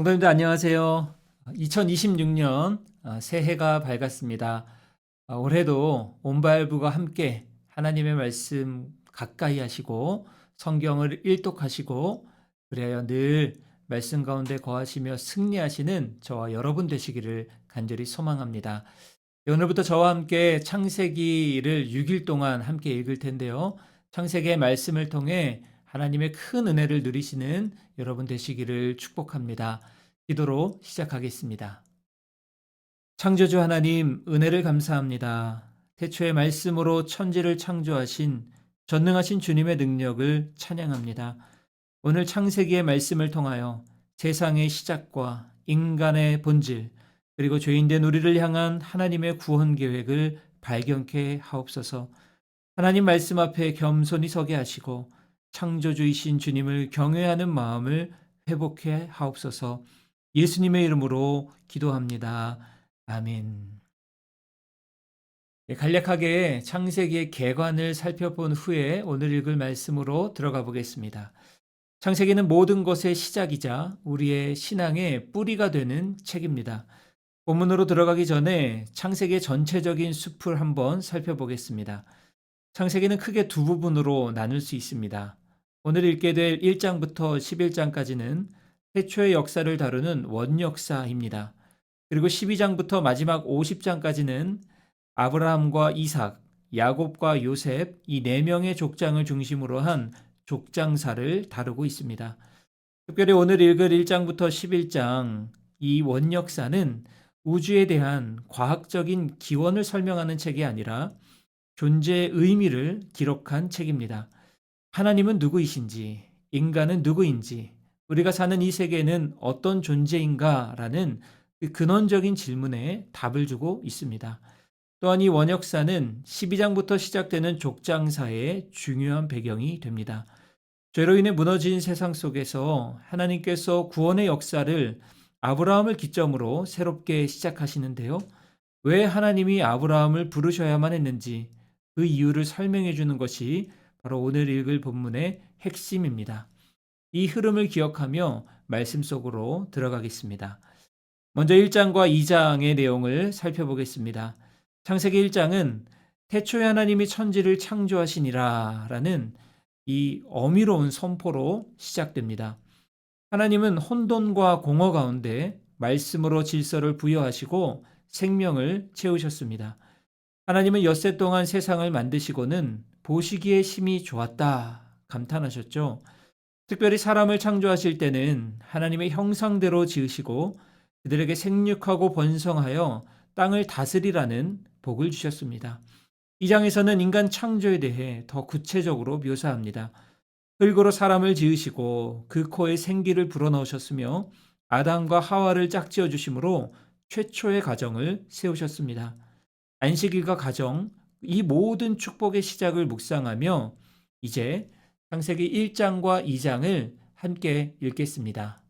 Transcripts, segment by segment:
성도님들 안녕하세요. 2026년 새해가 밝았습니다. 올해도 온발부가 함께 하나님의 말씀 가까이 하시고 성경을 일독하시고 그래야 늘 말씀 가운데 거하시며 승리하시는 저와 여러분 되시기를 간절히 소망합니다. 오늘부터 저와 함께 창세기를 6일 동안 함께 읽을 텐데요. 창세기의 말씀을 통해 하나님의 큰 은혜를 누리시는 여러분 되시기를 축복합니다. 기도로 시작하겠습니다. 창조주 하나님, 은혜를 감사합니다. 태초의 말씀으로 천지를 창조하신 전능하신 주님의 능력을 찬양합니다. 오늘 창세기의 말씀을 통하여 세상의 시작과 인간의 본질, 그리고 죄인된 우리를 향한 하나님의 구원 계획을 발견케 하옵소서. 하나님 말씀 앞에 겸손히 서게 하시고 창조주이신 주님을 경외하는 마음을 회복해 하옵소서. 예수님의 이름으로 기도합니다. 아멘. 간략하게 창세기의 개관을 살펴본 후에 오늘 읽을 말씀으로 들어가 보겠습니다. 창세기는 모든 것의 시작이자 우리의 신앙의 뿌리가 되는 책입니다. 본문으로 들어가기 전에 창세기의 전체적인 숲을 한번 살펴보겠습니다. 창세기는 크게 두 부분으로 나눌 수 있습니다. 오늘 읽게 될 1장부터 11장까지는 태초의 역사를 다루는 원역사입니다. 그리고 12장부터 마지막 50장까지는 아브라함과 이삭, 야곱과 요셉 이 4명의 족장을 중심으로 한 족장사를 다루고 있습니다. 특별히 오늘 읽을 1장부터 11장 이 원역사는 우주에 대한 과학적인 기원을 설명하는 책이 아니라 존재의 의미를 기록한 책입니다. 하나님은 누구이신지, 인간은 누구인지, 우리가 사는 이 세계는 어떤 존재인가라는 그 근원적인 질문에 답을 주고 있습니다. 또한 이 원역사는 12장부터 시작되는 족장사의 중요한 배경이 됩니다. 죄로 인해 무너진 세상 속에서 하나님께서 구원의 역사를 아브라함을 기점으로 새롭게 시작하시는데요. 왜 하나님이 아브라함을 부르셔야만 했는지 그 이유를 설명해 주는 것이 바로 오늘 읽을 본문의 핵심입니다. 이 흐름을 기억하며 말씀 속으로 들어가겠습니다. 먼저 1장과 2장의 내용을 살펴보겠습니다. 창세기 1장은 태초에 하나님이 천지를 창조하시니라 라는 이 어미로운 선포로 시작됩니다. 하나님은 혼돈과 공허 가운데 말씀으로 질서를 부여하시고 생명을 채우셨습니다. 하나님은 엿새 동안 세상을 만드시고는 보시기에 심히 좋았다 감탄하셨죠. 특별히 사람을 창조하실 때는 하나님의 형상대로 지으시고 그들에게 생육하고 번성하여 땅을 다스리라는 복을 주셨습니다. 이 장에서는 인간 창조에 대해 더 구체적으로 묘사합니다. 흙으로 사람을 지으시고 그 코에 생기를 불어넣으셨으며 아담과 하와를 짝지어 주심으로 최초의 가정을 세우셨습니다. 안식일과 가정, 이 모든 축복의 시작을 묵상하며 이제 창세기 1장과 2장을 함께 읽겠습니다.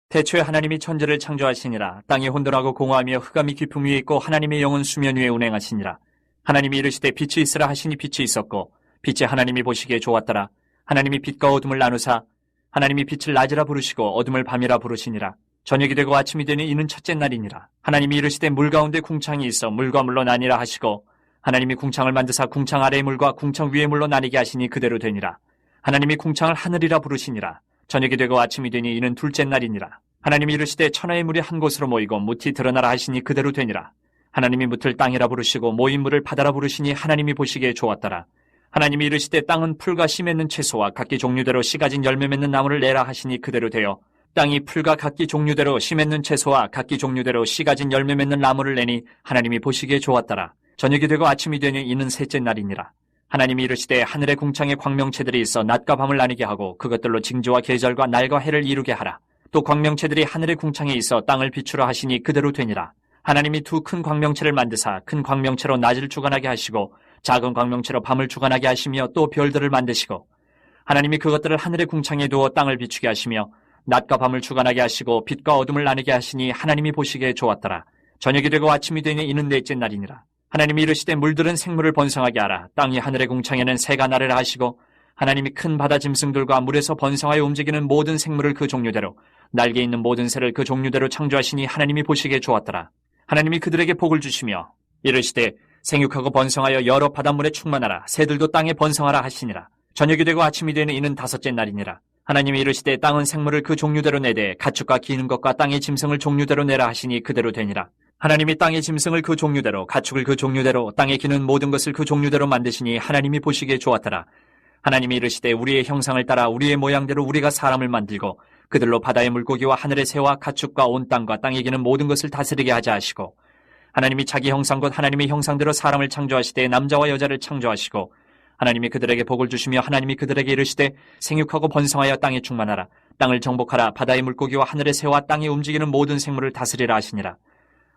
태초에 하나님이 천지를 창조하시니라. 땅이 혼돈하고 공허하며 흑암이 깊음 위에 있고 하나님의 영은 수면 위에 운행하시니라. 하나님이 이르시되 빛이 있으라 하시니 빛이 있었고 빛이 하나님이 보시기에 좋았더라. 하나님이 빛과 어둠을 나누사 하나님이 빛을 낮이라 부르시고 어둠을 밤이라 부르시니라. 저녁이 되고 아침이 되니 이는 첫째 날이니라. 하나님이 이르시되 물 가운데 궁창이 있어 물과 물로 나뉘라 하시고 하나님이 궁창을 만드사 궁창 아래의 물과 궁창 위의 물로 나뉘게 하시니 그대로 되니라. 하나님이 궁창을 하늘이라 부르시니라. 저녁이 되고 아침이 되니 이는 둘째 날이니라. 하나님이 이르시되 천하의 물이 한 곳으로 모이고 무티 드러나라 하시니 그대로 되니라. 하나님이 묻을 땅이라 부르시고 모인 물을 바다라 부르시니 하나님이 보시기에 좋았더라. 하나님이 이르시되 땅은 풀과 씨 맺는 채소와 각기 종류대로 씨 가진 열매 맺는 나무를 내라 하시니 그대로 되어 땅이 풀과 각기 종류대로 씨 맺는 채소와 각기 종류대로 씨 가진 열매 맺는 나무를 내니 하나님이 보시기에 좋았더라. 저녁이 되고 아침이 되니 이는 셋째 날이니라. 하나님이 이르시되 하늘의 궁창에 광명체들이 있어 낮과 밤을 나뉘게 하고 그것들로 징조와 계절과 날과 해를 이루게 하라. 또 광명체들이 하늘의 궁창에 있어 땅을 비추라 하시니 그대로 되니라. 하나님이 두 큰 광명체를 만드사 큰 광명체로 낮을 주관하게 하시고 작은 광명체로 밤을 주관하게 하시며 또 별들을 만드시고 하나님이 그것들을 하늘의 궁창에 두어 땅을 비추게 하시며 낮과 밤을 주관하게 하시고 빛과 어둠을 나누게 하시니 하나님이 보시기에 좋았더라. 저녁이 되고 아침이 되니 이는 넷째 날이니라. 하나님이 이르시되 물들은 생물을 번성하게 하라. 땅이 하늘의 궁창에는 새가 나르라 하시고 하나님이 큰 바다 짐승들과 물에서 번성하여 움직이는 모든 생물을 그 종류대로, 날개 있는 모든 새를 그 종류대로 창조하시니 하나님이 보시기에 좋았더라. 하나님이 그들에게 복을 주시며 이르시되 생육하고 번성하여 여러 바닷물에 충만하라. 새들도 땅에 번성하라 하시니라. 저녁이 되고 아침이 되는 이는 다섯째 날이니라. 하나님이 이르시되 땅은 생물을 그 종류대로 내되 가축과 기는 것과 땅의 짐승을 종류대로 내라 하시니 그대로 되니라. 하나님이 땅의 짐승을 그 종류대로, 가축을 그 종류대로, 땅에 기는 모든 것을 그 종류대로 만드시니 하나님이 보시기에 좋았더라. 하나님이 이르시되 우리의 형상을 따라 우리의 모양대로 우리가 사람을 만들고 그들로 바다의 물고기와 하늘의 새와 가축과 온 땅과 땅에 기는 모든 것을 다스리게 하자 하시고, 하나님이 자기 형상 곧 하나님의 형상대로 사람을 창조하시되 남자와 여자를 창조하시고, 하나님이 그들에게 복을 주시며 하나님이 그들에게 이르시되 생육하고 번성하여 땅에 충만하라. 땅을 정복하라. 바다의 물고기와 하늘의 새와 땅에 움직이는 모든 생물을 다스리라 하시니라.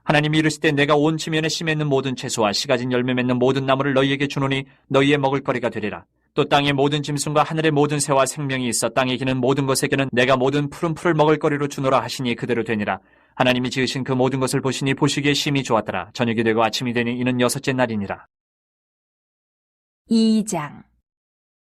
하나님이 이르시되 내가 온 지면에 씨 맺는 모든 채소와 씨 가진 열매 맺는 모든 나무를 너희에게 주노니 너희의 먹을거리가 되리라. 또 땅의 모든 짐승과 하늘의 모든 새와 생명이 있어 땅에 기는 모든 것에게는 내가 모든 푸른 풀을 먹을거리로 주노라 하시니 그대로 되니라. 하나님이 지으신 그 모든 것을 보시니 보시기에 심히 좋았더라. 저녁이 되고 아침이 되니 이는 여섯째 날이니라. 2장.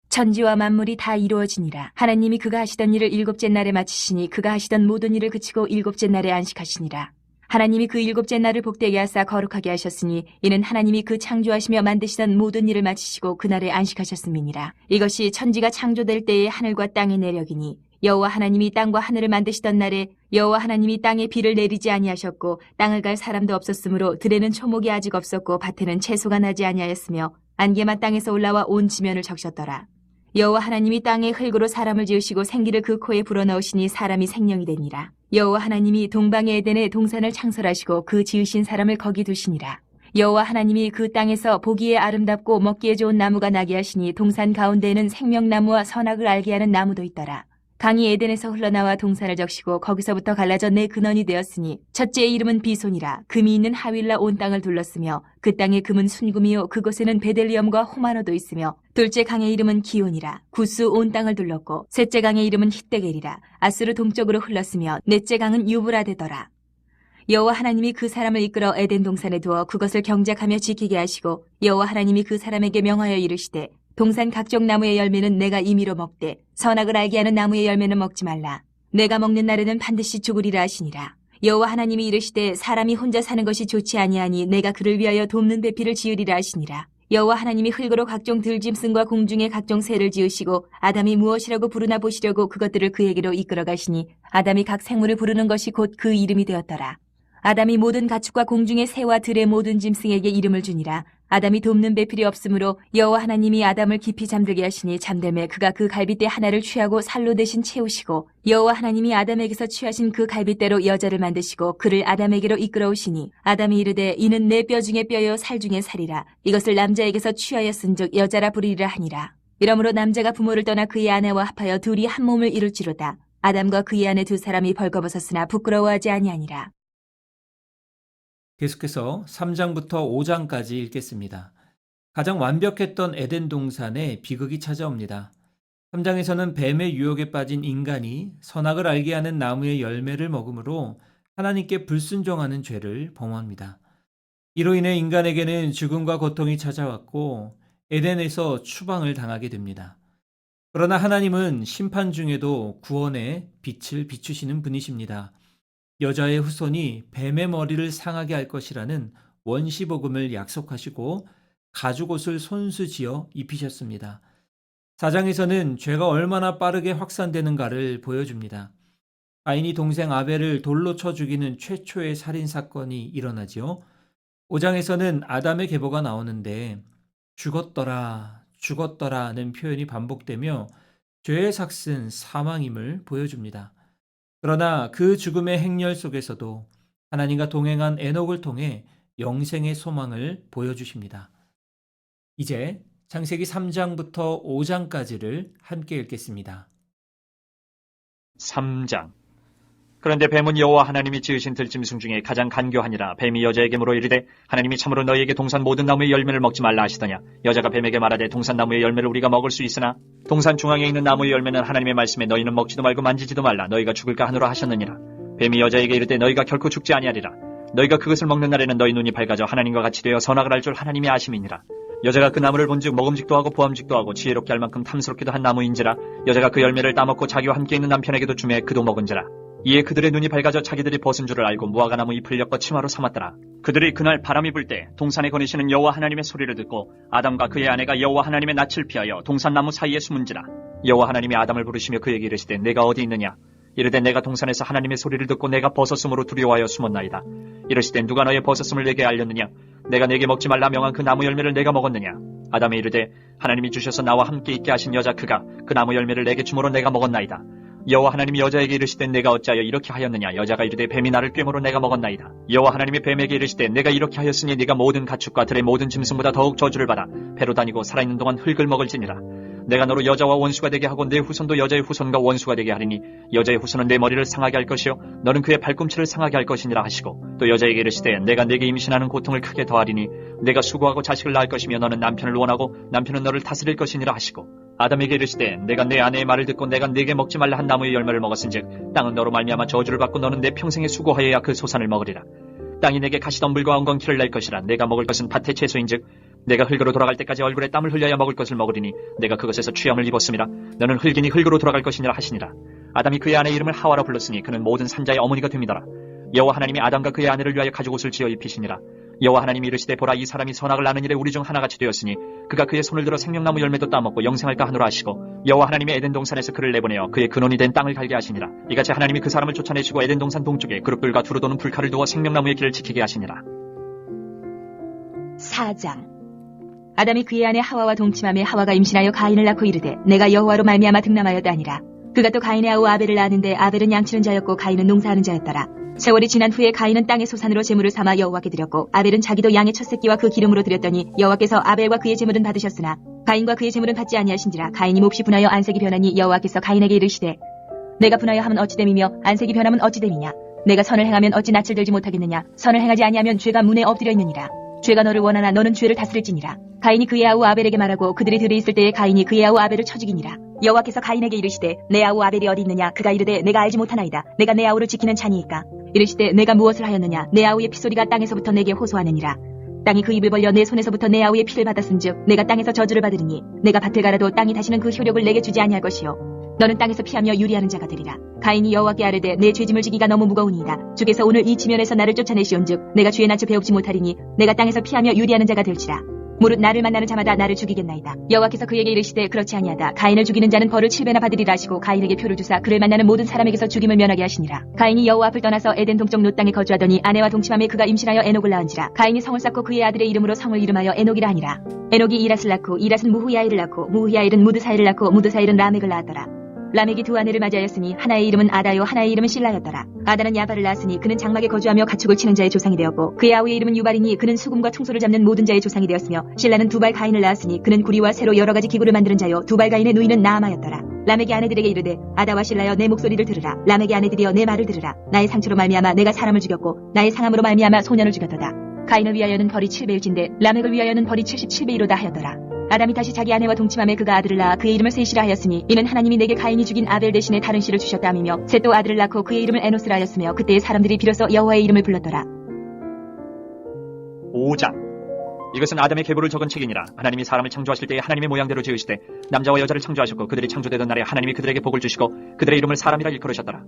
천지와 만물이 다 이루어지니라. 하나님이 그가 하시던 일을 일곱째 날에 마치시니 그가 하시던 모든 일을 그치고 일곱째 날에 안식하시니라. 하나님이 그 일곱째 날을 복되게 하사 거룩하게 하셨으니 이는 하나님이 그 창조하시며 만드시던 모든 일을 마치시고 그날에 안식하셨음이니라. 이것이 천지가 창조될 때의 하늘과 땅의 내력이니 여호와 하나님이 땅과 하늘을 만드시던 날에 여호와 하나님이 땅에 비를 내리지 아니하셨고 땅을 갈 사람도 없었으므로 들에는 초목이 아직 없었고 밭에는 채소가 나지 아니하였으며 안개만 땅에서 올라와 온 지면을 적셨더라. 여호와 하나님이 땅의 흙으로 사람을 지으시고 생기를 그 코에 불어넣으시니 사람이 생명이 되니라. 여호와 하나님이 동방의 에덴에 동산을 창설하시고 그 지으신 사람을 거기 두시니라. 여호와 하나님이 그 땅에서 보기에 아름답고 먹기에 좋은 나무가 나게 하시니 동산 가운데에는 생명나무와 선악을 알게 하는 나무도 있더라. 강이 에덴에서 흘러나와 동산을 적시고 거기서부터 갈라져 내 근원이 되었으니 첫째의 이름은 비손이라. 금이 있는 하윌라 온 땅을 둘렀으며 그 땅의 금은 순금이요 그곳에는 베델리엄과 호마노도 있으며 둘째 강의 이름은 기온이라. 구스 온 땅을 둘렀고 셋째 강의 이름은 히데겔이라. 아수르 동쪽으로 흘렀으며 넷째 강은 유브라데더라. 여호와 하나님이 그 사람을 이끌어 에덴 동산에 두어 그것을 경작하며 지키게 하시고 여호와 하나님이 그 사람에게 명하여 이르시되 동산 각종 나무의 열매는 내가 임의로 먹되 선악을 알게 하는 나무의 열매는 먹지 말라. 내가 먹는 날에는 반드시 죽으리라 하시니라. 여호와 하나님이 이르시되 사람이 혼자 사는 것이 좋지 아니하니 내가 그를 위하여 돕는 배필을 지으리라 하시니라. 여호와 하나님이 흙으로 각종 들짐승과 공중의 각종 새를 지으시고 아담이 무엇이라고 부르나 보시려고 그것들을 그에게로 이끌어 가시니 아담이 각 생물을 부르는 것이 곧 그 이름이 되었더라. 아담이 모든 가축과 공중의 새와 들의 모든 짐승에게 이름을 주니라. 아담이 돕는 배필이 없으므로 여호와 하나님이 아담을 깊이 잠들게 하시니 잠들매 그가 그 갈빗대 하나를 취하고 살로 대신 채우시고 여호와 하나님이 아담에게서 취하신 그 갈빗대로 여자를 만드시고 그를 아담에게로 이끌어오시니 아담이 이르되 이는 내 뼈 중에 뼈요 살 중에 살이라. 이것을 남자에게서 취하였은즉 여자라 부르리라 하니라. 이러므로 남자가 부모를 떠나 그의 아내와 합하여 둘이 한 몸을 이룰지로다. 아담과 그의 아내 두 사람이 벌거벗었으나 부끄러워하지 아니하니라. 계속해서 3장부터 5장까지 읽겠습니다. 가장 완벽했던 에덴 동산에 비극이 찾아옵니다. 3장에서는 뱀의 유혹에 빠진 인간이 선악을 알게 하는 나무의 열매를 먹음으로 하나님께 불순종하는 죄를 범합니다. 이로 인해 인간에게는 죽음과 고통이 찾아왔고 에덴에서 추방을 당하게 됩니다. 그러나 하나님은 심판 중에도 구원의 빛을 비추시는 분이십니다. 여자의 후손이 뱀의 머리를 상하게 할 것이라는 원시복음을 약속하시고 가죽옷을 손수지어 입히셨습니다. 4장에서는 죄가 얼마나 빠르게 확산되는가를 보여줍니다. 가인이 동생 아벨을 돌로 쳐 죽이는 최초의 살인사건이 일어나지요. 5장에서는 아담의 계보가 나오는데 죽었더라, 죽었더라는 표현이 반복되며 죄의 삭슨 사망임을 보여줍니다. 그러나 그 죽음의 행렬 속에서도 하나님과 동행한 에녹을 통해 영생의 소망을 보여주십니다. 이제 창세기 3장부터 5장까지를 함께 읽겠습니다. 3장. 그런데 뱀은 여호와 하나님이 지으신 들짐승 중에 가장 간교하니라. 뱀이 여자에게 물어 이르되 하나님이 참으로 너희에게 동산 모든 나무의 열매를 먹지 말라 하시더냐. 여자가 뱀에게 말하되 동산 나무의 열매를 우리가 먹을 수 있으나 동산 중앙에 있는 나무의 열매는 하나님의 말씀에 너희는 먹지도 말고 만지지도 말라. 너희가 죽을까 하노라 하셨느니라. 뱀이 여자에게 이르되 너희가 결코 죽지 아니하리라. 너희가 그것을 먹는 날에는 너희 눈이 밝아져 하나님과 같이 되어 선악을 알 줄 하나님이 아심이니라. 여자가 그 나무를 본즉 먹음직도 하고 보암직도 하고 지혜롭게 할 만큼 탐스럽기도 한 나무인지라. 여자가 그 열매를 따먹고 자기와 함께 있는 남편에게도 주매 그도 먹은지라. 이에 그들의 눈이 밝아져 자기들이 벗은 줄을 알고 무화과 나무 잎을 엮어 치마로 삼았더라. 그들이 그날 바람이 불 때 동산에 거니시는 여호와 하나님의 소리를 듣고 아담과 그의 아내가 여호와 하나님의 낯을 피하여 동산나무 사이에 숨은지라. 여호와 하나님이 아담을 부르시며 그에게 이르시되 내가 어디 있느냐. 이르되 내가 동산에서 하나님의 소리를 듣고 내가 벗었으므로 두려워하여 숨었나이다. 이르시되 누가 너의 벗었음을 내게 알렸느냐. 내가 내게 먹지 말라 명한 그 나무 열매를 내가 먹었느냐. 아담이 이르되 하나님이 주셔서 나와 함께 있게 하신 여자 그가 그 나무 열매를 내게 주므로 내가 먹었나이다. 여호와 하나님이 여자에게 이르시되 내가 어찌하여 이렇게 하였느냐. 여자가 이르되 뱀이 나를 꿰므로 내가 먹었나이다. 여호와 하나님이 뱀에게 이르시되 내가 이렇게 하였으니 네가 모든 가축과 들의 모든 짐승보다 더욱 저주를 받아 배로 다니고 살아있는 동안 흙을 먹을지니라. 내가 너로 여자와 원수가 되게 하고 내 후손도 여자의 후손과 원수가 되게 하리니 여자의 후손은 내 머리를 상하게 할 것이요 너는 그의 발꿈치를 상하게 할 것이니라 하시고 또 여자에게 이르시되 내가 네게 임신하는 고통을 크게 더하리니 내가 수고하고 자식을 낳을 것이며 너는 남편을 원하고 남편은 너를 다스릴 것이니라 하시고 아담에게 이르시되 내가 내 아내의 말을 듣고 내가 네게 먹지 말라 한 나무의 열매를 먹었은즉 땅은 너로 말미암아 저주를 받고 너는 내 평생에 수고하여야 그 소산을 먹으리라. 땅이 내게 가시덤불과 엉겅퀴를 낼 것이라. 내가 먹을 것은 밭의 채소인즉 내가 흙으로 돌아갈 때까지 얼굴에 땀을 흘려야 먹을 것을 먹으리니 내가 그것에서 취함을 입었음이라. 너는 흙이니 흙으로 돌아갈 것이니라 하시니라. 아담이 그의 아내 이름을 하와라 불렀으니 그는 모든 산자의 어머니가 됨이더라. 여호와 하나님이 아담과 그의 아내를 위하여 가죽 옷을 지어 입히시니라. 여호와 하나님이 이르시되 보라 이 사람이 선악을 나는 일에 우리 중 하나같이 되었으니 그가 그의 손을 들어 생명나무 열매도 따먹고 영생할까 하노라 하시고 여호와 하나님이 에덴 동산에서 그를 내보내어 그의 근원이 된 땅을 갈게 하시니라. 이같이 하나님이 그 사람을 쫓아내시고 에덴 동산 동쪽에 그룹들과 두루 도는 불칼을 두어 생명나무의 길을 지키게 하시니라. 4장. 아담이 그의 아내 하와와 동침함에 하와가 임신하여 가인을 낳고 이르되 내가 여호와로 말미암아 득남하였다 하니라. 그가 또 가인의 아우 아벨을 낳았는데 아벨은 양치는 자였고 가인은 농사하는 자였더라. 세월이 지난 후에 가인은 땅의 소산으로 제물을 삼아 여호와께 드렸고 아벨은 자기도 양의 첫 새끼와 그 기름으로 드렸더니 여호와께서 아벨과 그의 제물은 받으셨으나 가인과 그의 제물은 받지 아니하신지라. 가인이 몹시 분하여 안색이 변하니 여호와께서 가인에게 이르시되 내가 분하여 함은 어찌됨이며 안색이 변함은 어찌됨이냐. 내가 선을 행하면 어찌 낯을 들지 못하겠느냐. 선을 행하지 아니하면 죄가 문에 엎드려 있느니라. 죄가 너를 원하나 너는 죄를 다스릴지니라. 가인이 그의 아우 아벨에게 말하고 그들이 들에 있을 때에 가인이 그의 아우 아벨을 쳐 죽이니라. 여호와께서 가인에게 이르시되 내 아우 아벨이 어디 있느냐. 그가 이르되 내가 알지 못하나이다. 내가 내 아우를 지키는 자니이까. 이르시되 내가 무엇을 하였느냐. 내 아우의 피소리가 땅에서부터 내게 호소하느니라. 땅이 그 입을 벌려 내 손에서부터 내 아우의 피를 받았은즉 내가 땅에서 저주를 받으리니 내가 밭을 갈아도 땅이 다시는 그 효력을 내게 주지 아니할 것이요 너는 땅에서 피하며 유리하는 자가 되리라. 가인이 여호와께 아뢰되 내 죄짐을 지기가 너무 무거우니이다. 주께서 오늘 이 지면에서 나를 쫓아내시온즉 내가 주의 낯을 배웁지 못하리니 내가 땅에서 피하며 유리하는 자가 될지라. 무릇 나를 만나는 자마다 나를 죽이겠나이다. 여호와께서 그에게 이르시되 그렇지 아니하다. 가인을 죽이는 자는 벌을 7배나 받으리라 하시고 가인에게 표를 주사 그를 만나는 모든 사람에게서 죽임을 면하게 하시니라. 가인이 여호와 앞을 떠나서 에덴 동쪽 롯 땅에 거주하더니 아내와 동침함에 그가 임신하여 에녹을 낳은지라. 가인이 성을 쌓고 그의 아들의 이름으로 성을 이름하여 에녹이라 하니라. 에녹이 이랏을 낳고 이랏은 무후야일을 낳고 무후야일은 무드사일을 낳고 무드사일은 라멕을 낳았더라. 라멕이 두 아내를 맞이하였으니 하나의 이름은 아다요 하나의 이름은 실라였더라. 아다는 야발을 낳았으니 그는 장막에 거주하며 가축을 치는 자의 조상이 되었고 그의 아우의 이름은 유발이니 그는 수금과 청소를 잡는 모든 자의 조상이 되었으며 실라는 두발 가인을 낳았으니 그는 구리와 새로 여러 가지 기구를 만드는 자요 두발 가인의 누이는 나아마였더라. 라멕이 아내들에게 이르되 아다와 실라여 내 목소리를 들으라. 라멕의 아내들이여 내 말을 들으라. 나의 상처로 말미암아 내가 사람을 죽였고 나의 상함으로 말미암아 소년을 죽였도다. 가인을 위하여는 벌이 7배일진데 라멕을 위하여는 벌이 77배이로다 하였더라. 아담이 다시 자기 아내와 동침함에 그가 아들을 낳아 그의 이름을 셋이라 하였으니 이는 하나님이 내게 가인이 죽인 아벨 대신에 다른 씨를 주셨다하며 셋 또 아들을 낳고 그의 이름을 에노스라 하였으며 그때의 사람들이 비로소 여호와의 이름을 불렀더라. 5장. 이것은 아담의 계보를 적은 책이니라. 하나님이 사람을 창조하실 때에 하나님의 모양대로 지으시되 남자와 여자를 창조하셨고 그들이 창조되던 날에 하나님이 그들에게 복을 주시고 그들의 이름을 사람이라 일컬으셨더라.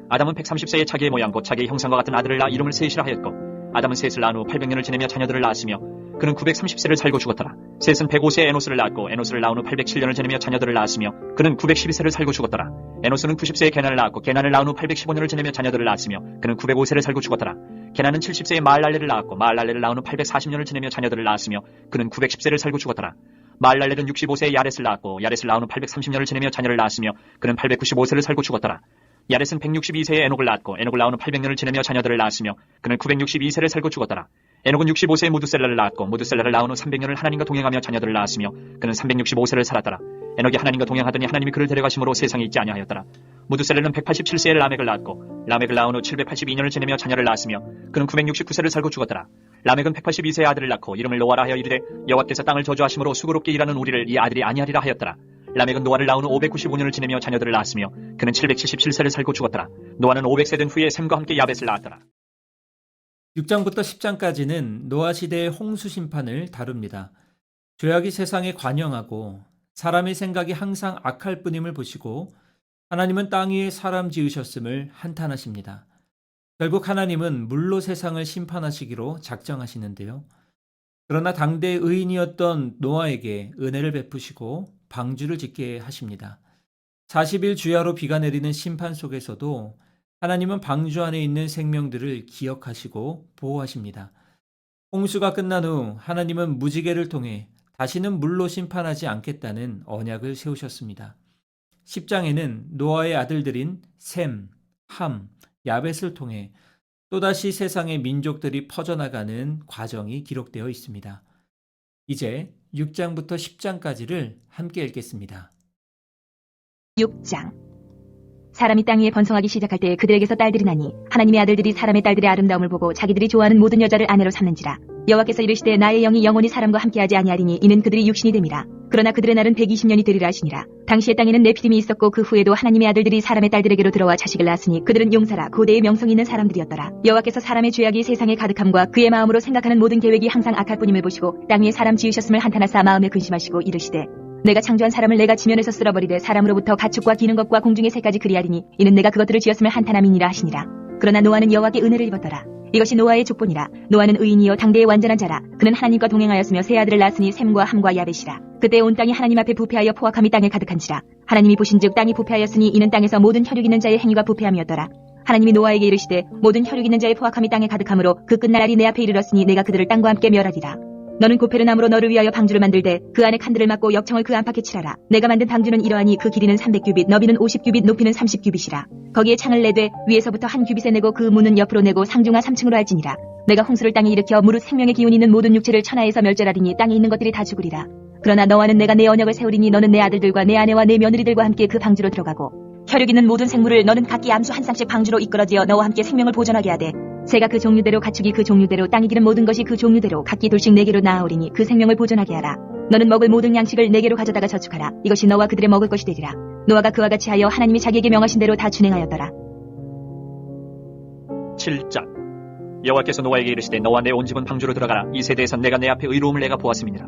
아담은 130세에 자기의 모양 곧 자기의 형상과 같은 아들을 낳아 이름을 셋이라 하였고 아담은 셋을 낳은 후 800년을 지내며 자녀들을 낳았으며 그는 930세를 살고 죽었더라. 셋은 105세에 에노스를 낳았고 에노스를 낳은 후 807년을 지내며 자녀들을 낳았으며 그는 912세를 살고 죽었더라. 에노스는 90세에 게난을 낳았고 게난을 낳은 후 815년을 지내며 자녀들을 낳았으며 그는 905세를 살고 죽었더라. 게난은 70세에 마알랄레를 낳았고 마알랄레를 낳은 후 840년을 지내며 자녀들을 낳았으며 그는 910세를 살고 죽었더라. 마알랄렐은 65세에 야렛을 낳았고 야렛을 낳은 후 830년을 지내며 자녀를 낳았으며 그는 895세를 살고 죽었더라. 야렛은 162세에 에녹을 낳았고 에녹을 낳은 후 800년을 지내며 자녀들을 낳았으며 그는 962세를 살고 죽었더라. 에녹은 65세에 무드셀라를 낳았고 무드셀라를 낳은 후 300년을 하나님과 동행하며 자녀들을 낳았으며 그는 365세를 살았더라. 에녹이 하나님과 동행하더니 하나님이 그를 데려가심으로 세상에 있지 아니하였더라. 무드셀라는 187세에 라멕을 낳았고 라멕을 낳은 후 782년을 지내며 자녀를 낳았으며 그는 969세를 살고 죽었더라. 라멕은 182세의 아들을 낳고 이름을 노아라 하여 이르되 여호와께서 땅을 저주하심으로 수고롭게 일하는 우리를 이 아들이 아니하리라 하였더라. 라멕은 노아를 낳은 후 595년을 지내며 자녀들을 낳았으며 그는 777세를 살고 죽었더라. 노아는 500세 된 후에 셈과 함께 야벳을 낳았더라. 6장부터 10장까지는 노아 시대의 홍수 심판을 다룹니다. 죄악이 세상에 관영하고 사람의 생각이 항상 악할 뿐임을 보시고 하나님은 땅 위에 사람 지으셨음을 한탄하십니다. 결국 하나님은 물로 세상을 심판하시기로 작정하시는데요. 그러나 당대 의인이었던 노아에게 은혜를 베푸시고 방주를 짓게 하십니다. 40일 주야로 비가 내리는 심판 속에서도 하나님은 방주 안에 있는 생명들을 기억하시고 보호하십니다. 홍수가 끝난 후 하나님은 무지개를 통해 다시는 물로 심판하지 않겠다는 언약을 세우셨습니다. 10장에는 노아의 아들들인 셈, 함, 야벳을 통해 또다시 세상의 민족들이 퍼져나가는 과정이 기록되어 있습니다. 이제 6장부터 10장까지를 함께 읽겠습니다. 6장. 사람이 땅 위에 번성하기 시작할 때 그들에게서 딸들이 나니 하나님의 아들들이 사람의 딸들의 아름다움을 보고 자기들이 좋아하는 모든 여자를 아내로 삼는지라. 여호와께서 이르시되 나의 영이 영원히 사람과 함께하지 아니하리니 이는 그들이 육신이 됨이라. 그러나 그들의 날은 120년이 되리라 하시니라. 당시에 땅에는 네피림이 있었고 그 후에도 하나님의 아들들이 사람의 딸들에게로 들어와 자식을 낳았으니 그들은 용사라 고대의 명성이 있는 사람들이었더라. 여호와께서 사람의 죄악이 세상에 가득함과 그의 마음으로 생각하는 모든 계획이 항상 악할 뿐임을 보시고 땅 위에 사람 지으셨음을 한탄하사 마음에 근심하시고 이르시되 내가 창조한 사람을 내가 지면에서 쓸어버리되 사람으로부터 가축과 기는 것과 공중의 새까지 그리하리니 이는 내가 그것들을 지었음을 한탄함이니라 하시니라. 그러나 노아는 여호와께 은혜를 입었더라. 이것이 노아의 족본이라. 노아는 의인이요 당대의 완전한 자라. 그는 하나님과 동행하였으며 세 아들을 낳았으니 셈과 함과 야벳이라. 그때 온 땅이 하나님 앞에 부패하여 포악함이 땅에 가득한지라. 하나님이 보신즉 땅이 부패하였으니 이는 땅에서 모든 혈육 있는 자의 행위가 부패함이었더라. 하나님이 노아에게 이르시되 모든 혈육 있는 자의 포악함이 땅에 가득함으로 그 끝날이 내 앞에 이르렀으니 내가 그들을 땅과 함께 멸하리라. 너는 고페르나무로 너를 위하여 방주를 만들되 그 안에 칸들을 막고 역청을 그 안팎에 칠하라. 내가 만든 방주는 이러하니 그 길이는 300규빗, 너비는 50규빗, 높이는 30규빗이라. 거기에 창을 내되 위에서부터 한 규빗에 내고 그 문은 옆으로 내고 상중하 3층으로 할지니라. 내가 홍수를 땅에 일으켜 무릇 생명의 기운이 있는 모든 육체를 천하에서 멸절하리니 땅에 있는 것들이 다 죽으리라. 그러나 너와는 내가 내 언약을 세우리니 너는 내 아들들과 내 아내와 내 며느리들과 함께 그 방주로 들어가고 혈육 있는 모든 생물을 너는 각기 암수 한 쌍씩 방주로 이끌어지어 너와 함께 생명을 보존하게 하되 새가 그 종류대로 가축이 그 종류대로 땅에 기른 모든 것이 그 종류대로 각기 돌씩 네개로 나아오리니 그 생명을 보존하게 하라. 너는 먹을 모든 양식을 네개로 가져다가 저축하라. 이것이 너와 그들의 먹을 것이 되리라. 노아가 그와 같이 하여 하나님이 자기에게 명하신 대로 다 준행하였더라. 7장. 여호와께서 노아에게 이르시되 너와 내 온 집은 방주로 들어가라. 이 세대에서 내가 내 앞에 의로움을 내가 보았음이니라.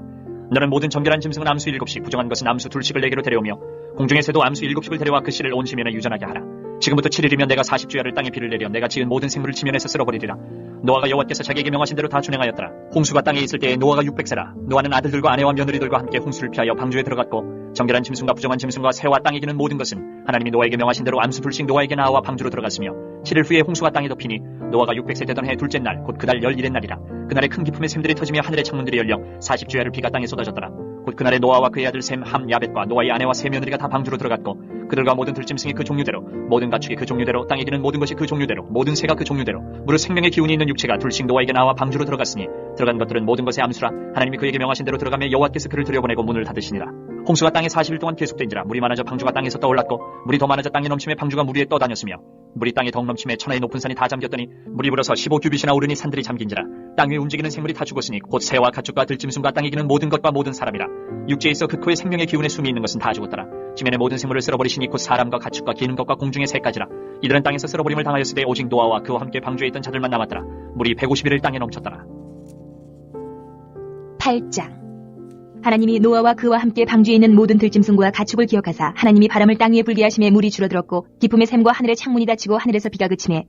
너는 모든 정결한 짐승은 암수 7씩 부정한 것은 암수 2씩을 네개로 데려오며 공중의 새도 암수 7씩을 데려와 그 씨를 온 지면에 유전하게 하라. 지금부터 7일이면 내가 40주야를 땅에 비를 내려 내가 지은 모든 생물을 지면에서 쓸어버리리라. 노아가 여호와께서 자기에게 명하신 대로 다 준행하였더라. 홍수가 땅에 있을 때에 노아가 600세라. 노아는 아들들과 아내와 며느리들과 함께 홍수를 피하여 방주에 들어갔고 정결한 짐승과 부정한 짐승과 새와 땅에 기는 모든 것은 하나님이 노아에게 명하신 대로 암수 2씩 노아에게 나와 방주로 들어갔으며 7일 후에 홍수가 땅에 덮이니 노아가 600세 되던 해 둘째 날 곧 그달 11일 날이라. 그날에 큰 기품의 샘들이 터지며 하늘의 창문들이 열려 40주야를 비가 땅에 쏟아졌더라. 곧 그날에 노아와 그의 아들 셈, 함, 야벳과 노아의 아내와 세 며느리가 다 방주로 들어갔고 그들과 모든 들짐승이 그 종류대로 모든 가축이 그 종류대로 땅에 기는 모든 것이 그 종류대로 모든 새가 그 종류대로 무릇 생명의 기운이 있는 육체가 둘씩 노아에게 나와 방주로 들어갔으니 들어간 것들은 모든 것의 암수라. 하나님이 그에게 명하신 대로 들어가며 여호와께서 그를 들여보내고 문을 닫으시니라. 홍수가 땅에 40일 동안 계속된지라. 물이 많아져 방주가 땅에서 떠올랐고 물이 더 많아져 땅에 넘침에 방주가 물 위에 떠다녔으며 물이 땅에 더욱 넘침에 천하의 높은 산이 다 잠겼더니 물이 불어서 15규빗이나 오르니 산들이 잠긴지라. 땅 위에 움직이는 생물이 다 죽었으니 곧 새와 가축과 들짐승과 땅에 기는 모든 것과 모든 사람이라. 육지에 있어 그 코에 생명의 기운의 숨이 있는 것은 다 죽었더라. 지면의 모든 생물을 쓸어버리시니 곧 사람과 가축과 기는 것과 공중의 새까지라. 이들은 땅에서 쓸어버림을 당하였을 때 오직 노아와 그와 함께 방주에 있던 자들만 남았더라. 물이 150일을 땅에 넘쳤더라. 8장. 하나님이 노아와 그와 함께 방주에 있는 모든 들짐승과 가축을 기억하사 하나님이 바람을 땅 위에 불게 하심에 물이 줄어들었고 기쁨의 샘과 하늘의 창문이 닫히고 하늘에서 비가 그치매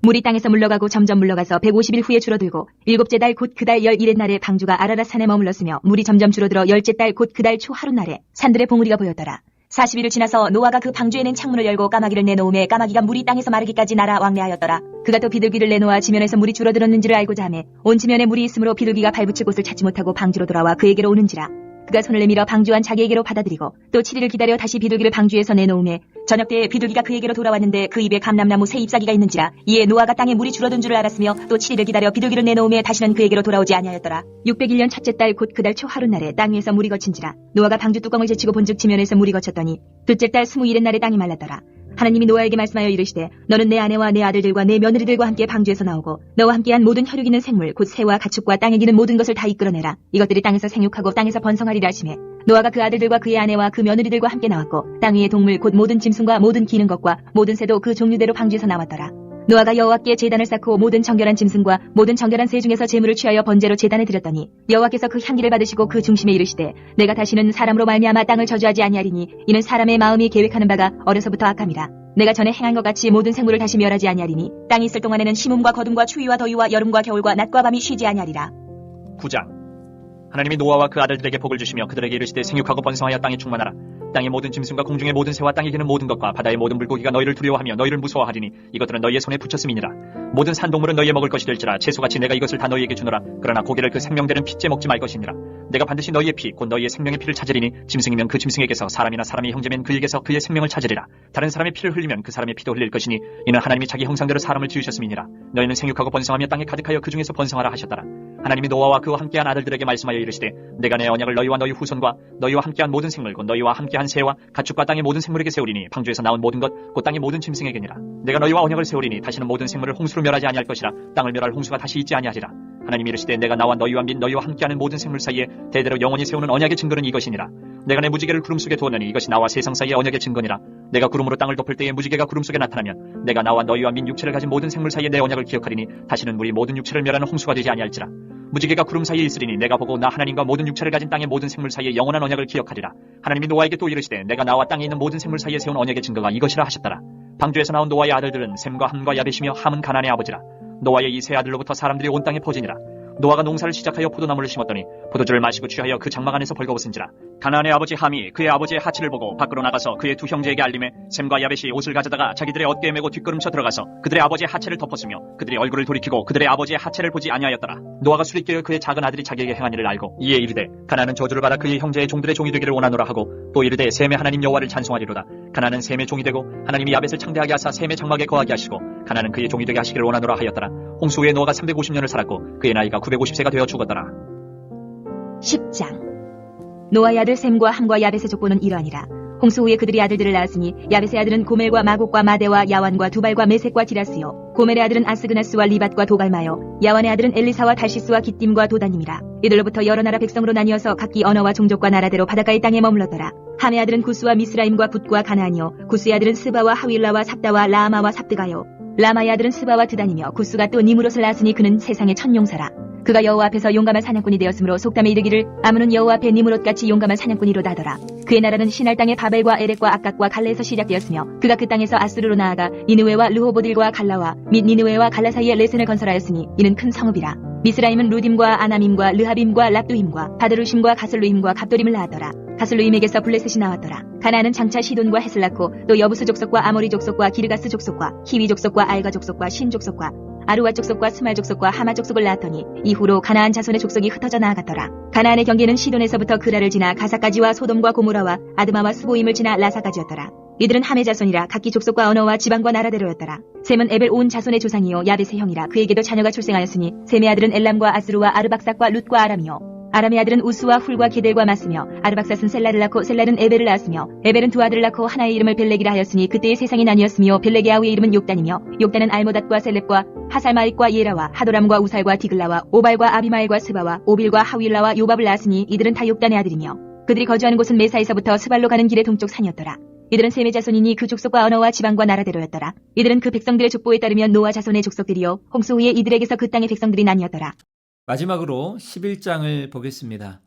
물이 땅에서 물러가고 점점 물러가서 150일 후에 줄어들고 일곱째 달 곧 그 달 11의 날에 방주가 아라랏 산에 머물렀으며 물이 점점 줄어들어 열째 달 곧 그 달 초 하루 날에 산들의 봉우리가 보였더라. 40일을 지나서 노아가 그 방주에 는 창문을 열고 까마귀를 내놓음에 까마귀가 물이 땅에서 마르기까지 날아 왕래하였더라. 그가 또 비둘기를 내놓아 지면에서 물이 줄어들었는지를 알고자 하매 온 지면에 물이 있으므로 비둘기가 발붙일 곳을 찾지 못하고 방주로 돌아와 그에게로 오는지라. 그가 손을 내밀어 방주 안 자기에게로 받아들이고 또 7일을 기다려 다시 비둘기를 방주에서 내놓음에 저녁 때에 비둘기가 그에게로 돌아왔는데 그 입에 감람나무 새 잎사귀가 있는지라. 이에 노아가 땅에 물이 줄어든 줄을 알았으며 또 7일을 기다려 비둘기를 내놓음에 다시는 그에게로 돌아오지 아니하였더라. 601년 첫째 달 곧 그 달 초 하루 날에 땅 위에서 물이 거친지라. 노아가 방주 뚜껑을 제치고 본즉 지면에서 물이 거쳤더니 둘째 달 21의 날에 땅이 말랐더라. 하나님이 노아에게 말씀하여 이르시되 너는 내 아내와 내 아들들과 내 며느리들과 함께 방주에서 나오고 너와 함께한 모든 혈육 있는 생물 곧 새와 가축과 땅에 기는 모든 것을 다 이끌어내라. 이것들이 땅에서 생육하고 땅에서 번성하리라 하시매 노아가 그 아들들과 그의 아내와 그 며느리들과 함께 나왔고 땅 위의 동물 곧 모든 짐승과 모든 기는 것과 모든 새도 그 종류대로 방주에서 나왔더라. 노아가 여호와께 제단을 쌓고 모든 정결한 짐승과 모든 정결한 새 중에서 제물을 취하여 번제로 제단에 드렸더니 여호와께서 그 향기를 받으시고 그 중심에 이르시되 내가 다시는 사람으로 말미암아 땅을 저주하지 아니하리니 이는 사람의 마음이 계획하는 바가 어려서부터 악함이라. 내가 전에 행한 것 같이 모든 생물을 다시 멸하지 아니하리니 땅이 있을 동안에는 심음과 거둠과 추위와 더위와 여름과 겨울과 낮과 밤이 쉬지 아니하리라. 9장. 하나님이 노아와 그 아들들에게 복을 주시며 그들에게 이르시되 생육하고 번성하여 땅에 충만하라. 땅의 모든 짐승과 공중의 모든 새와 땅에 기는 모든 것과 바다의 모든 물고기가 너희를 두려워하며 너희를 무서워하리니 이것들은 너희의 손에 붙였음이니라. 모든 산동물은 너희의 먹을 것이 될지라 채소같이 내가 이것을 다 너희에게 주노라. 그러나 고기를 그 생명되는 핏째 먹지 말 것이니라. 내가 반드시 너희의 피 곧 너희의 생명의 피를 찾으리니 짐승이면 그 짐승에게서 사람이나 사람의 형제면 그에게서 그의 생명을 찾으리라. 다른 사람의 피를 흘리면 그 사람의 피도 흘릴 것이니 이는 하나님이 자기 형상대로 사람을 지으셨음이니라. 너희는 생육하고 번성하며 땅에 가득하여 그 중에서 번성하라 하셨더라. 하나님이 노아와 그와 함께한 아들들에게 말씀하여 이르시되 내가 내 언약을 너희와 너희 후손과 너희와 함께한 모든 생물 곧 너희와 함께한 새와 가축과 땅의 모든 생물에게 세우리니 방주에서 나온 모든 것 곧 땅의 모든 짐승에게니라. 내가 너희와 언약을 세우리니 다시는 모든 생물을 홍수로 멸하지 아니할 것이라. 땅을 멸할 홍수가 다시 있지 아니하리라. 하나님이 이르시되 내가 나와 너희와 및 너희와 함께하는 모든 생물 사이에 대대로 영원히 세우는 언약의 증거는 이것이니라. 내가 내 무지개를 구름 속에 두었느니 이것이 나와 세상 사이의 언약의 증거니라. 내가 구름으로 땅을 덮을 때에 무지개가 구름 속에 나타나면 내가 나와 너희와 및 육체를 가진 모든 생물 사이에 내 언약을 기억하리니 다시는 물이 모든 육체를 멸하는 홍수가 되지 아니할지라. 무지개가 구름 사이에 있으리니 내가 보고 나 하나님과 모든 육체를 가진 땅의 모든 생물 사이에 영원한 언약을 기억하리라. 하나님이 노아에게 또 이르시되 내가 나와 땅에 있는 모든 생물 사이에 세운 언약의 증거가 이것이라 하셨더라. 방주에서 나온 노아의 아들들은 셈과 함과 야벳이며 함은 가나안의 아버지라. 노아의 이 세 아들로부터 사람들이 온 땅에 퍼지니라. 노아가 농사를 시작하여 포도나무를 심었더니 포도주를 마시고 취하여 그 장막 안에서 벌거벗은지라. 가나안의 아버지 함이 그의 아버지의 하치를 보고 밖으로 나가서 그의 두 형제에게 알림해 셈과 야벳이 옷을 가져다가 자기들의 어깨에 메고 뒷걸음쳐 들어가서 그들의 아버지의 하체를 덮었으며 그들이 얼굴을 돌이키고 그들의 아버지의 하체를 보지 아니하였더라. 노아가 술이 깨어 그의 작은 아들이 자기에게 행한 일을 알고 이에 이르되 가나안은 저주를 받아 그의 형제의 종들의 종이 되기를 원하노라 하고 또 이르되 셈의 하나님 여호와를 찬송하리로다. 가나안은 셈의 종이 되고 하나님이 야벳을 창대하게 하사 셈의 장막에 거하게 하시고 가나안은 그의 종이 되게 하시기를 원하노라 하였더라. 홍수 후에 노아가 350년을 살았고 그의 나이가 950세가 되어 죽었더라. 10장. 노아의 아들 셈과 함과 야벳의 족보는 이러하니라. 홍수 후에 그들이 아들들을 낳았으니 야벳의 아들은 고멜과 마곡과 마대와 야완과 두발과 메색과 디라스요. 고멜의 아들은 아스그나스와 리밧과 도갈마요. 야완의 아들은 엘리사와 달시스와 기띔과 도다님이라. 이들로부터 여러 나라 백성으로 나뉘어서 각기 언어와 종족과 나라대로 바닷가의 땅에 머물렀더라. 함의 아들은 구스와 미스라임과 붓과 가나안이요. 구스의 아들은 스바와 하윌라와 삽다와 라마와 삽드가요. 라마의 아들은 스바와 드단이며 구스가 또 니무롯을 낳았으니 그는 세상의 첫 용사라. 그가 여호와 앞에서 용감한 사냥꾼이 되었으므로 속담에 이르기를 아문은 여호와 앞에 니무롯같이 용감한 사냥꾼이로다 하더라. 그의 나라는 시날 땅의 바벨과 에렉과 악각과 갈레에서 시작되었으며 그가 그 땅에서 아수르로 나아가 니느웨와 르호보딜과 갈라와 및 니느웨와 갈라 사이에 레센을 건설하였으니 이는 큰 성읍이라. 미스라임은 루딤과 아남임과 르하빔과 랍두임과 바드루심과 가슬루임과 갑도림을 낳았더라. 가슬루임에게서 블레셋이 나왔더라. 가나안은 장차 시돈과 헷을 낳고 또 여부스 족속과 아모리 족속과 기르가스 족속과 히위 족속과 알가 족속과 신 족속과 아루와 족속과 스말 족속과 하마 족속을 낳았더니 이후로 가나안 자손의 족속이 흩어져 나아갔더라. 가나안의 경계는 시돈에서부터 그라를 지나 가사까지와 소돔과 고모라와 아드마와 스보임을 지나 라사까지였더라. 이들은 함의 자손이라 각기 족속과 언어와 지방과 나라대로였더라. 셈은 에벨 온 자손의 조상이요 야벳의 형이라. 그에게도 자녀가 출생하였으니 셈의 아들은 엘람과 아스루와 아르박삭과 룻과 아람이요. 아람의 아들은 우스와 훌과 게델과 마스며 아르박삿은 셀라를 낳고 셀라는 에벨을 낳았으며 에벨은 두 아들을 낳고 하나의 이름을 벨렉이라 하였으니 그때의 세상이 나뉘었으며 벨렉의 아우의 이름은 욕단이며 욕단은 알모닷과 셀렙과 하살마릭과 예라와 하도람과 우살과 디글라와 오발과 아비마엘과 스바와 오빌과 하윌라와 요밥을 낳았으니 이들은 다 욕단의 아들이며 그들이 거주하는 곳은 메사에서부터 스발로 가는 길의 동쪽 산이었더라. 이들은 셈의 자손이니 그 족속과 언어와 지방과 나라대로였더라. 이들은 그 백성들의 족보에 따르면 노아 자손의 족속들이요 홍수 후에 이들에게서 그 땅의 백성들이 나뉘었더라. 마지막으로 11장을 보겠습니다.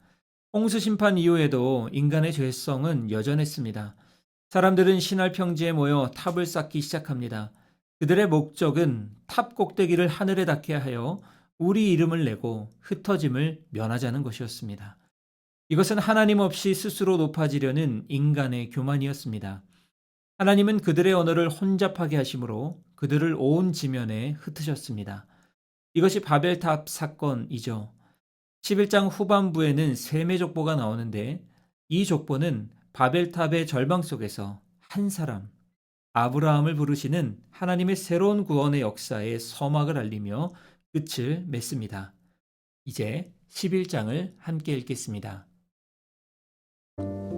홍수 심판 이후에도 인간의 죄성은 여전했습니다. 사람들은 신할 평지에 모여 탑을 쌓기 시작합니다. 그들의 목적은 탑 꼭대기를 하늘에 닿게 하여 우리 이름을 내고 흩어짐을 면하자는 것이었습니다. 이것은 하나님 없이 스스로 높아지려는 인간의 교만이었습니다. 하나님은 그들의 언어를 혼잡하게 하심으로 그들을 온 지면에 흩으셨습니다. 이것이 바벨탑 사건이죠. 11장 후반부에는 셈의 족보가 나오는데 이 족보는 바벨탑의 절망 속에서 한 사람, 아브라함을 부르시는 하나님의 새로운 구원의 역사의 서막을 알리며 끝을 맺습니다. 이제 11장을 함께 읽겠습니다.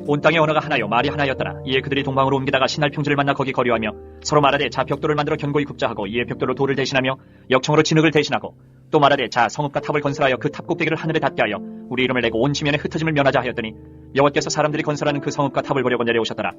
온 땅의 언어가 하나요 말이 하나였더라. 이에 그들이 동방으로 옮기다가 신할 평지를 만나 거기 거류하며 서로 말하되 자 벽돌을 만들어 견고히 굽자하고 이에 벽돌로 돌을 대신하며 역청으로 진흙을 대신하고 또 말하되 자 성읍과 탑을 건설하여 그 탑 꼭대기를 하늘에 닿게 하여 우리 이름을 내고 온 지면에 흩어짐을 면하자 하였더니 여호와께서 사람들이 건설하는 그 성읍과 탑을 보려고 내려오셨더라.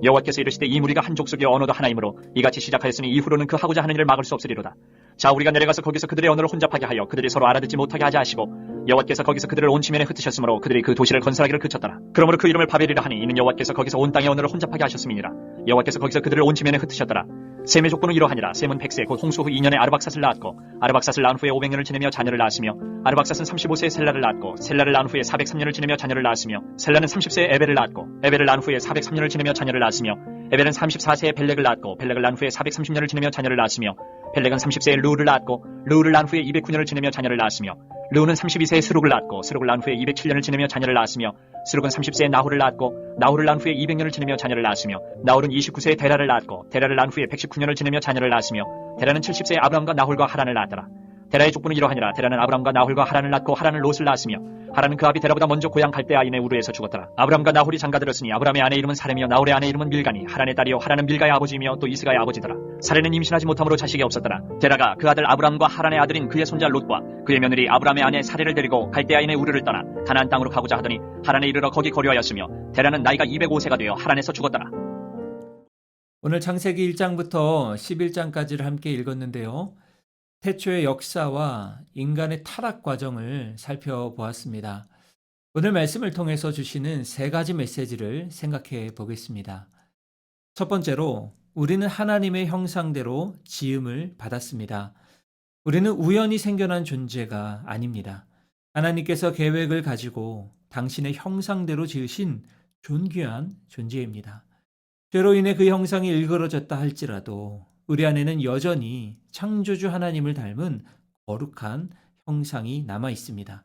여호와께서 이르시되 이 무리가 한 족속의 언어도 하나이므로 이같이 시작하였으니 이후로는 그 하고자 하는 일을 막을 수 없으리로다. 자, 우리가 내려가서 거기서 그들의 언어를 혼잡하게 하여 그들이 서로 알아듣지 못하게 하자 하시고 여호와께서 거기서 그들을 온 지면에 흩으셨으므로 그들이 그 도시를 건설하기를 그쳤더라. 그러므로 그 이름을 바벨이라 하니 이는 여호와께서 거기서 온 땅의 언어를 혼잡하게 하셨음이니라. 여호와께서 거기서 그들을 온 지면에 흩으셨더라. 셈의 족보는 이러하니라. 셈은 100세 곧 홍수 후 2년에 아르박삿을 낳았고 아르박삿을 낳은 후에 500년을 지내며 자녀를 낳았으며 아르박삿은 35세에 셀라를 낳았고 셀라를 낳은 후에 403년을 지내며 자녀를 낳았으며 셀라는 30세에 에벨을 낳았고 에벨을 낳은 후에 403년을 지내며 자녀를 낳았으며 에벨은 34세에 벨렉을 낳았고 벨렉을 낳은 후에 430년을 지내며 자녀를 낳았으며 벨렉은 30세에 르우를 낳았고 르우를 낳은 후에 209년을 지내며 자녀를 낳았으며 르우는 32세에 스룩을 낳았고 스룩을 낳은 후에 207년을 지내며 자녀를 낳았으며 스룩은 30세에 나홀을 낳았고 나홀을 낳은 후에 200년을 지내며 자녀를 낳았으며 나홀은 29세에 데라를 낳았고 데라를 낳은 후에 119년을 지내며 자녀를 낳았으며 데라는 70세에 아브람과 나홀과 하란을 낳았더라. 데라의 족보는 이러하니라. 데라는 아브람과 나홀과 하란을 낳고 하란은 롯을 낳았으며 하란은 그 아비 데라보다 먼저 고향 갈대아인의 우르에서 죽었더라. 아브람과 나홀이 장가들었으니 아브람의 아내 이름은 사렘이요 나홀의 아내 이름은 밀가니 하란의 딸이요 하란은 밀가의 아버지이며 또 이스가의 아버지더라. 사레는 임신하지 못함으로 자식이 없었더라. 데라가 그 아들 아브람과 하란의 아들인 그의 손자 롯과 그의 며느리 아브람의 아내 사레를 데리고 갈대아인의 우르를 떠나 가나안 땅으로 가고자 하더니 하란에 이르러 거기 거류하였으며 데라는 나이가 205세가 되어 하란에서 죽었더라. 오늘 창세기 1장부터 11장까지를 함께 읽었는데요. 태초의 역사와 인간의 타락 과정을 살펴보았습니다. 오늘 말씀을 통해서 주시는 세 가지 메시지를 생각해 보겠습니다. 첫 번째로, 우리는 하나님의 형상대로 지음을 받았습니다. 우리는 우연히 생겨난 존재가 아닙니다. 하나님께서 계획을 가지고 당신의 형상대로 지으신 존귀한 존재입니다. 죄로 인해 그 형상이 일그러졌다 할지라도 우리 안에는 여전히 창조주 하나님을 닮은 거룩한 형상이 남아 있습니다.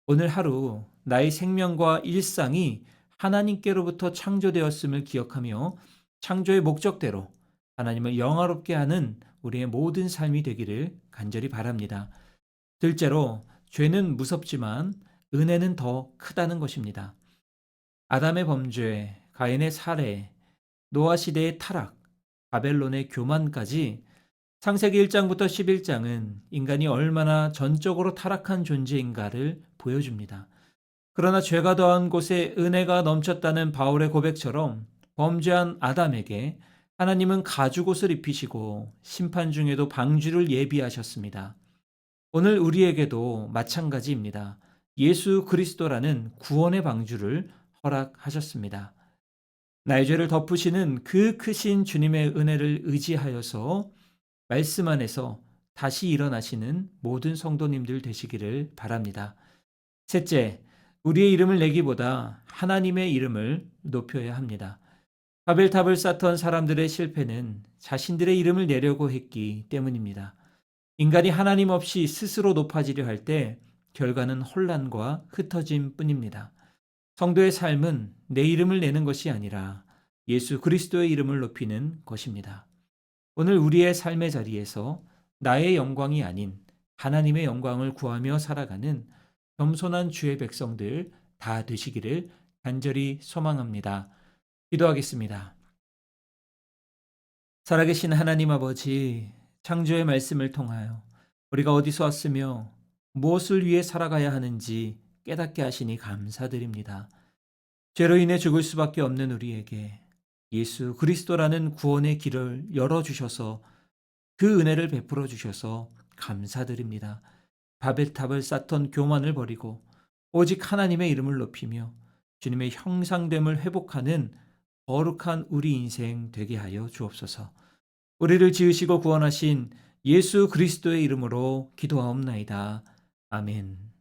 오늘 하루 나의 생명과 일상이 하나님께로부터 창조되었음을 기억하며 창조의 목적대로 하나님을 영화롭게 하는 우리의 모든 삶이 되기를 간절히 바랍니다. 둘째로, 죄는 무섭지만 은혜는 더 크다는 것입니다. 아담의 범죄, 가인의 살해, 노아 시대의 타락, 바벨론의 교만까지 창세기 1장부터 11장은 인간이 얼마나 전적으로 타락한 존재인가를 보여줍니다. 그러나 죄가 더한 곳에 은혜가 넘쳤다는 바울의 고백처럼 범죄한 아담에게 하나님은 가죽옷을 입히시고 심판 중에도 방주를 예비하셨습니다. 오늘 우리에게도 마찬가지입니다. 예수 그리스도라는 구원의 방주를 허락하셨습니다. 나의 죄를 덮으시는 그 크신 주님의 은혜를 의지하여서 말씀 안에서 다시 일어나시는 모든 성도님들 되시기를 바랍니다. 셋째, 우리의 이름을 내기보다 하나님의 이름을 높여야 합니다. 바벨탑을 쌓던 사람들의 실패는 자신들의 이름을 내려고 했기 때문입니다. 인간이 하나님 없이 스스로 높아지려 할 때 결과는 혼란과 흩어짐 뿐입니다. 성도의 삶은 내 이름을 내는 것이 아니라 예수 그리스도의 이름을 높이는 것입니다. 오늘 우리의 삶의 자리에서 나의 영광이 아닌 하나님의 영광을 구하며 살아가는 겸손한 주의 백성들 다 되시기를 간절히 소망합니다. 기도하겠습니다. 살아계신 하나님 아버지, 창조의 말씀을 통하여 우리가 어디서 왔으며 무엇을 위해 살아가야 하는지 깨닫게 하시니 감사드립니다. 죄로 인해 죽을 수밖에 없는 우리에게 예수 그리스도라는 구원의 길을 열어주셔서 그 은혜를 베풀어 주셔서 감사드립니다. 바벨탑을 쌓던 교만을 버리고 오직 하나님의 이름을 높이며 주님의 형상됨을 회복하는 거룩한 우리 인생 되게 하여 주옵소서. 우리를 지으시고 구원하신 예수 그리스도의 이름으로 기도하옵나이다. 아멘.